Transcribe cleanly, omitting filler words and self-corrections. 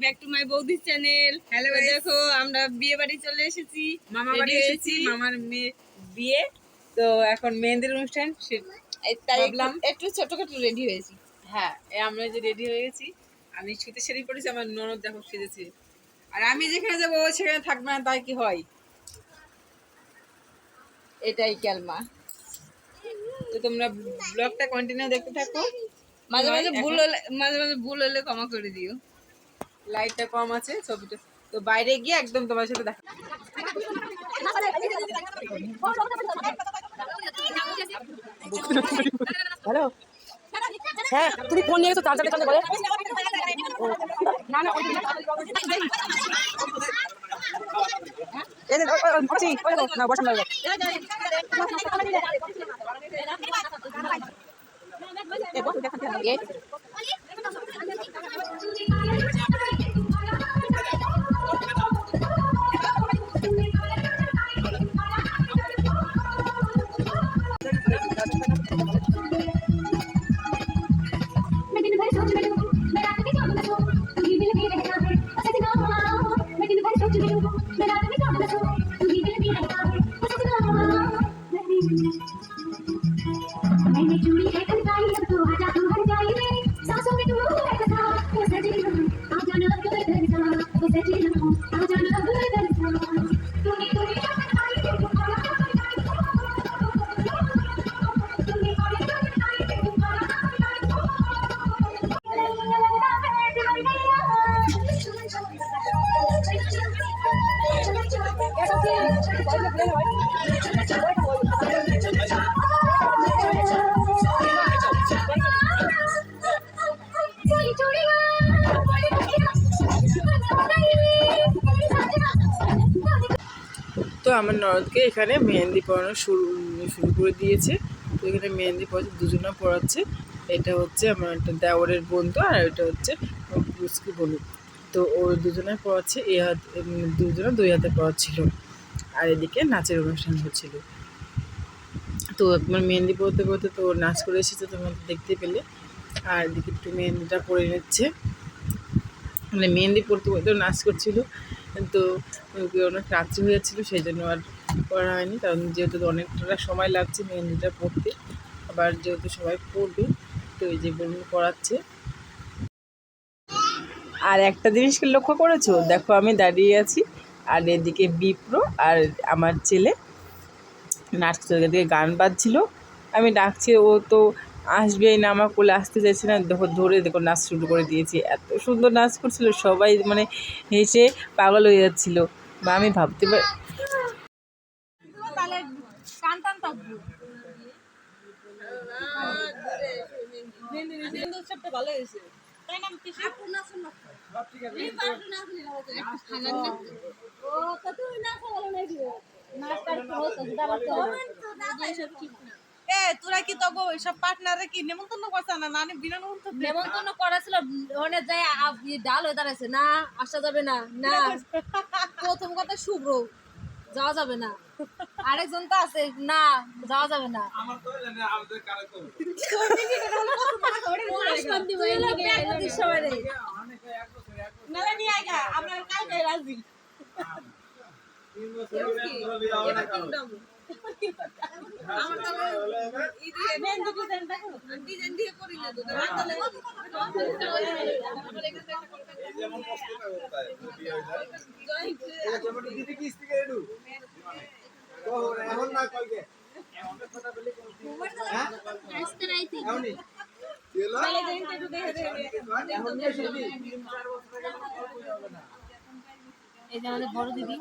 Back to my বৌদি channel. Hello, দেখো আমরা বিয়ে বাড়ি চলে এসেছি, মামা বাড়ি এসেছি, মামার মেয়ে বিয়ে। তো এখন মেহেন্দির অনুষ্ঠান, তাই ভাবলাম একটু ছোটখাটো রেডি হয়েছি। হ্যাঁ, আমরা যে রেডি হয়ে গেছি, আমি শীতের শাড়ি পরেছি, আমার ননদ দেখো সেজেছে। আর আমি যেখানে যাবো ও সেখানে থাকবে না, তাই কি হয়? এটাই ক্যালমা। তো তোমরা ব্লগটা কন্টিনিউ দেখতে থাকো। মাঝে মাঝে ভুল হলে ক্ষমা করে দিও। লাইটটা কম আছে, ছবিটা তো বাইরে গিয়ে একদম তোমার সাথে দেখা। হ্যালো, হ্যাঁ তুমি ফোন নিয়ে গেছো চার্জারের সঙ্গে বলে না না এই যে বসি ওই দেখো না বসে লাগবে मैंने चूड़ी है खनकाई अब तो आजा तू हर जाई रे सांसों में तू है कथा वो सजना आ जाना अब घर सा वो सजना आ जाना अब घर सा तूने तूने खनकाई रे तू आया तूने आया खनकाई रे तू তো আমার ননদকে এখানে মেহেন্দি পরানো শুরু করে দিয়েছে। তো এখানে মেহেন্দি পড়াচ্ছে, দুজনা পড়াচ্ছে। এটা হচ্ছে আমার একটা দেওরের বন্ধু, আর এটা হচ্ছে পুচকি বলু। তো ওর দুজনে পড়াচ্ছে, এই হাত দুজনে দুই হাতে পড়াচ্ছিল, আর এদিকে নাচের অনুষ্ঠান হচ্ছিল। তো তোমার মেহেন্দি পড়তে পড়তে তো নাচ করে এসেছে, তোমরা দেখতে পেলে। আর এদিকে একটু মেহেন্দিটা পরে নিচ্ছে, মানে মেহেন্দি পড়তে পড়তে নাচ করছিল। তো অনেক রাত্রি হয়ে যাচ্ছিলো, সেই জন্য আর করা হয়নি, কারণ যেহেতু অনেকটা সময় লাগছে মেহেন্দিটা পড়তে, আবার যেহেতু সবাই পড়বে, তো এই যে বলুন পড়াচ্ছে। আর একটা জিনিসকে লক্ষ্য করেছো, দেখো আমি দাঁড়িয়ে আছি, আর এদিকে বিপ্র আর আমার ছেলে নাচছে, এদিকে গান বাজছিল, আমি ডাকছি, ও তো আসবেই না, আমার কোলে আসতে চাইছে না। দেখো ধরে দেখো নাচ শুরু করে দিয়েছি, এত সুন্দর নাচ করছিল, সবাই মানে হেসে পাগল হয়ে যাচ্ছিল। বা আমি ভাবতে পারি ভালো হয়েছে। তোরা কি তগো ওইসব পার্টনারে কি নেমন্তন্ন করছে না? নানি বিনা নেমন্তন্ন করেছিল, ওখানে যায় ডাল হয়ে দাঁড়াইছে, না আসা যাবে না। না প্রথম কথা শুভ্র যাওয়া যাবে না, আরেকজন তো আছে, না যাওয়া যাবে না। আমরা কালকে রাজি। এই যে আমাদের বড় দিদি।